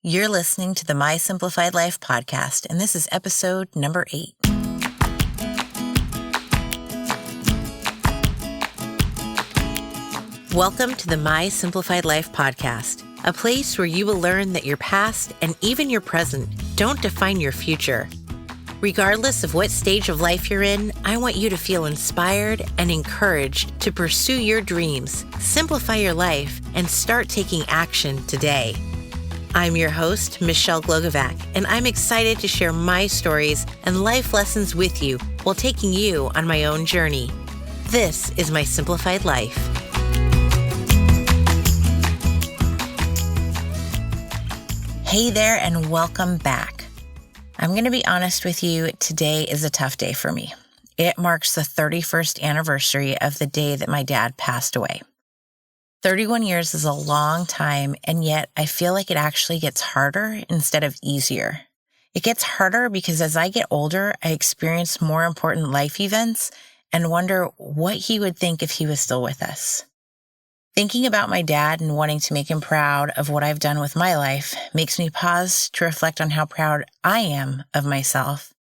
You're listening to the My Simplified Life podcast, and this is episode number 8. Welcome to the My Simplified Life podcast, a place where you will learn that your past and even your present don't define your future. Regardless of what stage of life you're in, I want you to feel inspired and encouraged to pursue your dreams, simplify your life, and start taking action today. I'm your host, Michelle Glogovac, and I'm excited to share my stories and life lessons with you while taking you on my own journey. This is My Simplified Life. Hey there, and welcome back. I'm going to be honest with you, today is a tough day for me. It marks the 31st anniversary of the day that my dad passed away. 31 years is a long time, and yet I feel like it actually gets harder instead of easier. It gets harder because as I get older, I experience more important life events and wonder what he would think if he was still with us. Thinking about my dad and wanting to make him proud of what I've done with my life makes me pause to reflect on how proud I am of myself.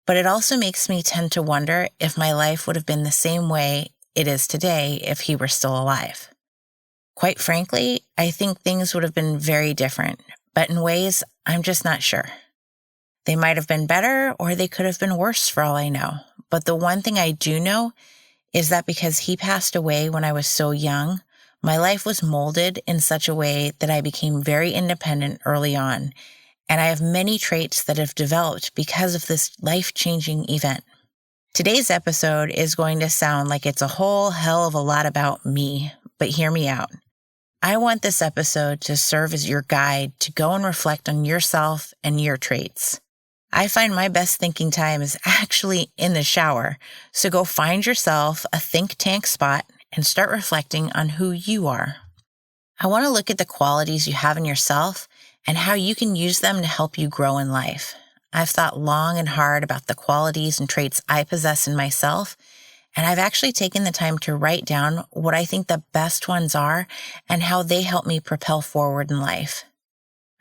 But it also makes me tend to wonder if my life would have been the same way it is today if he were still alive. Quite frankly, I think things would have been very different, but in ways I'm just not sure. They might have been better or they could have been worse for all I know. But the one thing I do know is that because he passed away when I was so young, my life was molded in such a way that I became very independent early on, and I have many traits that have developed because of this life-changing event. Today's episode is going to sound like it's a whole hell of a lot about me, but hear me out. I want this episode to serve as your guide to go and reflect on yourself and your traits. I find my best thinking time is actually in the shower, so go find yourself a think tank spot and start reflecting on who you are. I want to look at the qualities you have in yourself and how you can use them to help you grow in life. I've thought long and hard about the qualities and traits I possess in myself, and I've actually taken the time to write down what I think the best ones are and how they help me propel forward in life.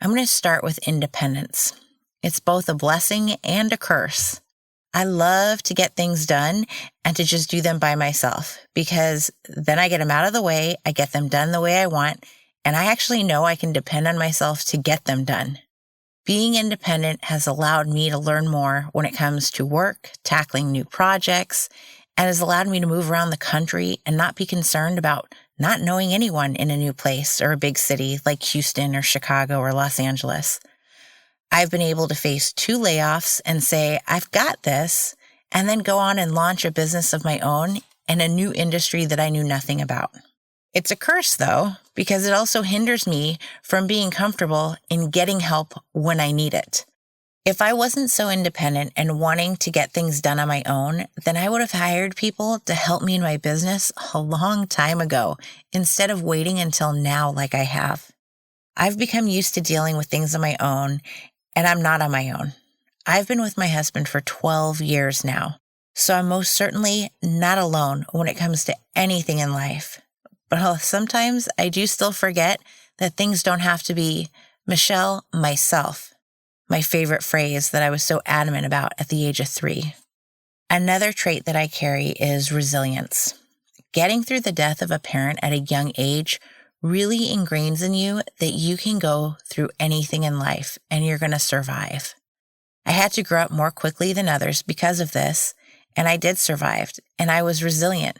I'm going to start with independence. It's both a blessing and a curse. I love to get things done and to just do them by myself because then I get them out of the way, I get them done the way I want, and I actually know I can depend on myself to get them done. Being independent has allowed me to learn more when it comes to work, tackling new projects, and has allowed me to move around the country and not be concerned about not knowing anyone in a new place or a big city like Houston or Chicago or Los Angeles. I've been able to face 2 layoffs and say, I've got this, and then go on and launch a business of my own in a new industry that I knew nothing about. It's a curse, though, because it also hinders me from being comfortable in getting help when I need it. If I wasn't so independent and wanting to get things done on my own, then I would have hired people to help me in my business a long time ago, instead of waiting until now like I have. I've become used to dealing with things on my own, and I'm not on my own. I've been with my husband for 12 years now, so I'm most certainly not alone when it comes to anything in life. But sometimes I do still forget that things don't have to be Michelle, myself. My favorite phrase that I was so adamant about at the age of 3. Another trait that I carry is resilience. Getting through the death of a parent at a young age really ingrains in you that you can go through anything in life and you're going to survive. I had to grow up more quickly than others because of this, and I did survive, and I was resilient.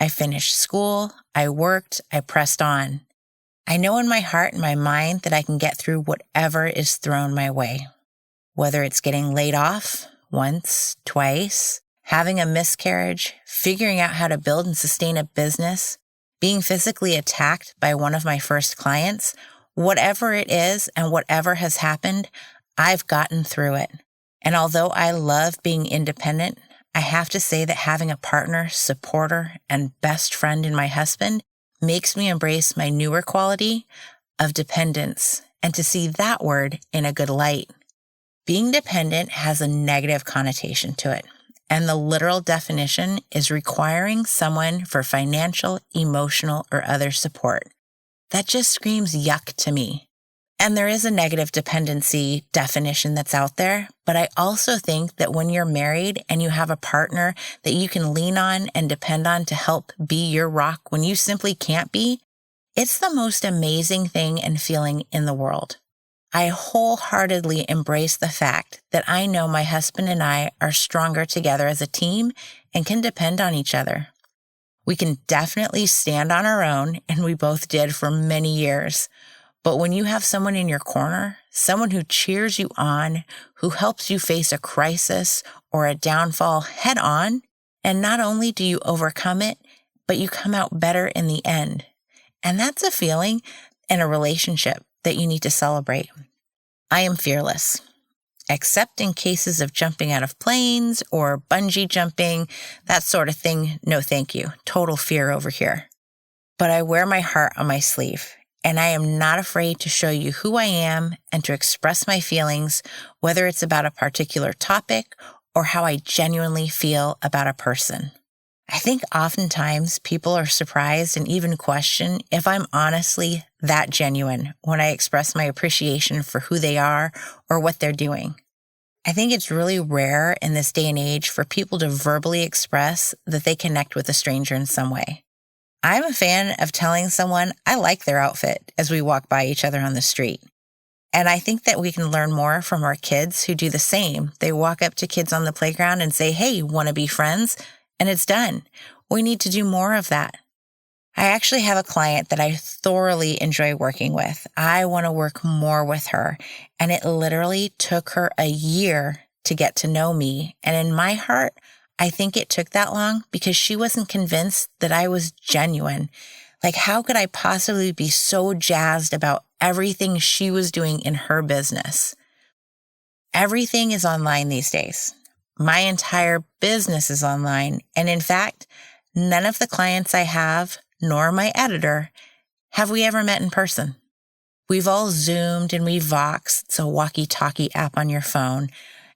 I finished school, I worked, I pressed on. I know in my heart and my mind that I can get through whatever is thrown my way. Whether it's getting laid off once, twice, having a miscarriage, figuring out how to build and sustain a business, being physically attacked by one of my first clients, whatever it is and whatever has happened, I've gotten through it. And although I love being independent, I have to say that having a partner, supporter, and best friend in my husband makes me embrace my newer quality of dependence and to see that word in a good light. Being dependent has a negative connotation to it, and the literal definition is requiring someone for financial, emotional, or other support. That just screams yuck to me. And there is a negative dependency definition that's out there, but I also think that when you're married and you have a partner that you can lean on and depend on to help be your rock when you simply can't be, it's the most amazing thing and feeling in the world. I wholeheartedly embrace the fact that I know my husband and I are stronger together as a team and can depend on each other. We can definitely stand on our own, and we both did for many years. But when you have someone in your corner, someone who cheers you on, who helps you face a crisis or a downfall head on, and not only do you overcome it, but you come out better in the end. And that's a feeling and a relationship that you need to celebrate. I am fearless, except in cases of jumping out of planes or bungee jumping, that sort of thing. No, thank you. Total fear over here. But I wear my heart on my sleeve. And I am not afraid to show you who I am and to express my feelings, whether it's about a particular topic or how I genuinely feel about a person. I think oftentimes people are surprised and even question if I'm honestly that genuine when I express my appreciation for who they are or what they're doing. I think it's really rare in this day and age for people to verbally express that they connect with a stranger in some way. I'm a fan of telling someone I like their outfit as we walk by each other on the street. And I think that we can learn more from our kids who do the same. They walk up to kids on the playground and say, "Hey, want to be friends?" And it's done. We need to do more of that. I actually have a client that I thoroughly enjoy working with. I want to work more with her. And it literally took her a year to get to know me. And in my heart, I think it took that long because she wasn't convinced that I was genuine. Like, how could I possibly be so jazzed about everything she was doing in her business? Everything is online these days. My entire business is online. And in fact, none of the clients I have, nor my editor, have we ever met in person. We've all Zoomed and we've Voxed. It's a walkie-talkie app on your phone.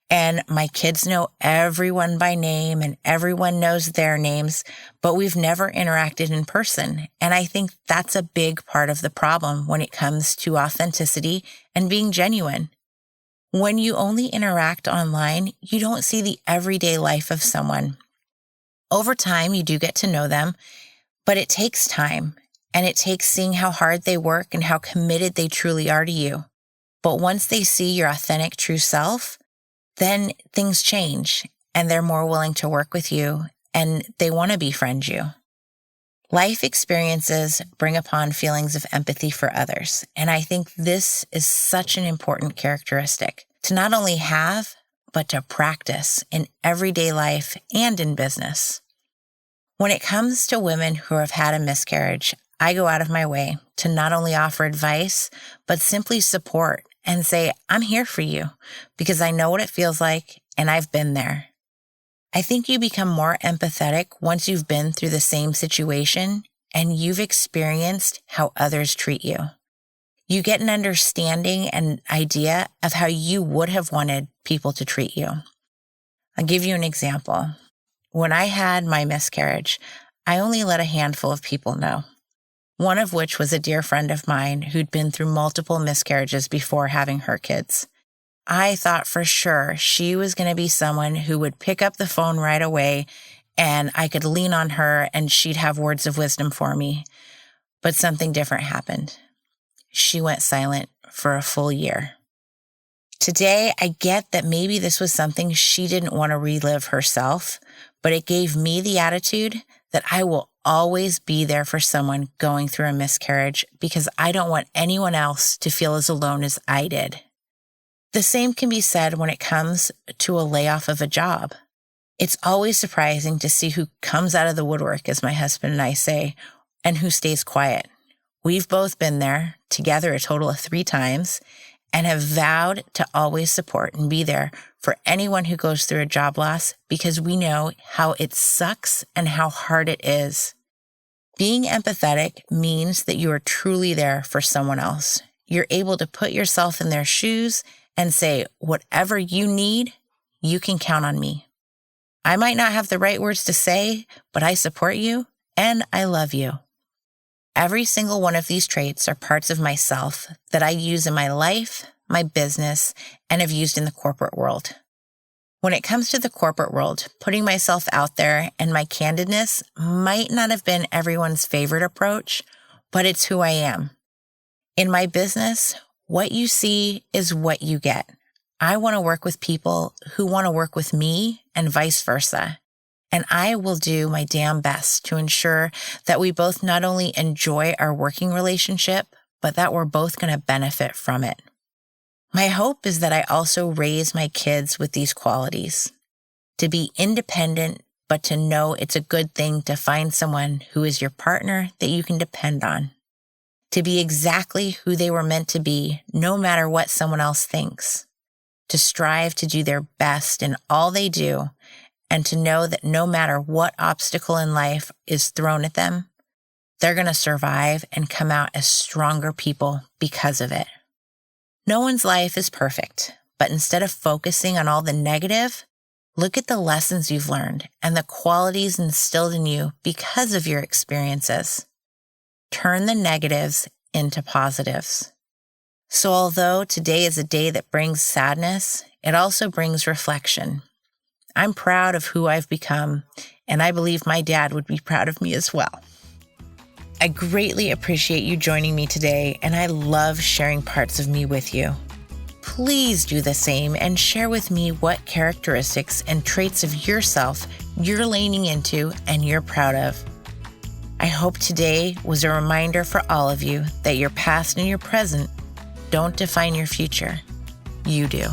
And my kids know everyone by name and everyone knows their names, but we've never interacted in person. And I think that's a big part of the problem when it comes to authenticity and being genuine. When you only interact online, you don't see the everyday life of someone. Over time, you do get to know them, but it takes time, and it takes seeing how hard they work and how committed they truly are to you. But once they see your authentic, true self, then things change and they're more willing to work with you and they want to befriend you. Life experiences bring upon feelings of empathy for others. And I think this is such an important characteristic to not only have, but to practice in everyday life and in business. When it comes to women who have had a miscarriage, I go out of my way to not only offer advice, but simply support and say, I'm here for you because I know what it feels like and I've been there. I think you become more empathetic once you've been through the same situation and you've experienced how others treat you. You get an understanding and idea of how you would have wanted people to treat you. I'll give you an example. When I had my miscarriage, I only let a handful of people know. One of which was a dear friend of mine who'd been through multiple miscarriages before having her kids. I thought for sure she was going to be someone who would pick up the phone right away and I could lean on her and she'd have words of wisdom for me. But something different happened. She went silent for a full year. Today, I get that maybe this was something she didn't want to relive herself, but it gave me the attitude that I will always be there for someone going through a miscarriage because I don't want anyone else to feel as alone as I did. The same can be said when it comes to a layoff of a job. It's always surprising to see who comes out of the woodwork, as my husband and I say, and who stays quiet. We've both been there together a total of 3 times and have vowed to always support and be there for anyone who goes through a job loss because we know how it sucks and how hard it is. Being empathetic means that you are truly there for someone else. You're able to put yourself in their shoes and say, whatever you need, you can count on me. I might not have the right words to say, but I support you and I love you. Every single one of these traits are parts of myself that I use in my life, my business, and have used in the corporate world. When it comes to the corporate world, putting myself out there and my candidness might not have been everyone's favorite approach, but it's who I am. In my business, what you see is what you get. I want to work with people who want to work with me and vice versa. And I will do my damn best to ensure that we both not only enjoy our working relationship, but that we're both going to benefit from it. My hope is that I also raise my kids with these qualities. To be independent, but to know it's a good thing to find someone who is your partner that you can depend on. To be exactly who they were meant to be, no matter what someone else thinks. To strive to do their best in all they do, and to know that no matter what obstacle in life is thrown at them, they're going to survive and come out as stronger people because of it. No one's life is perfect, but instead of focusing on all the negative, look at the lessons you've learned and the qualities instilled in you because of your experiences. Turn the negatives into positives. So although today is a day that brings sadness, it also brings reflection. I'm proud of who I've become, and I believe my dad would be proud of me as well. I greatly appreciate you joining me today, and I love sharing parts of me with you. Please do the same and share with me what characteristics and traits of yourself you're leaning into and you're proud of. I hope today was a reminder for all of you that your past and your present don't define your future. You do.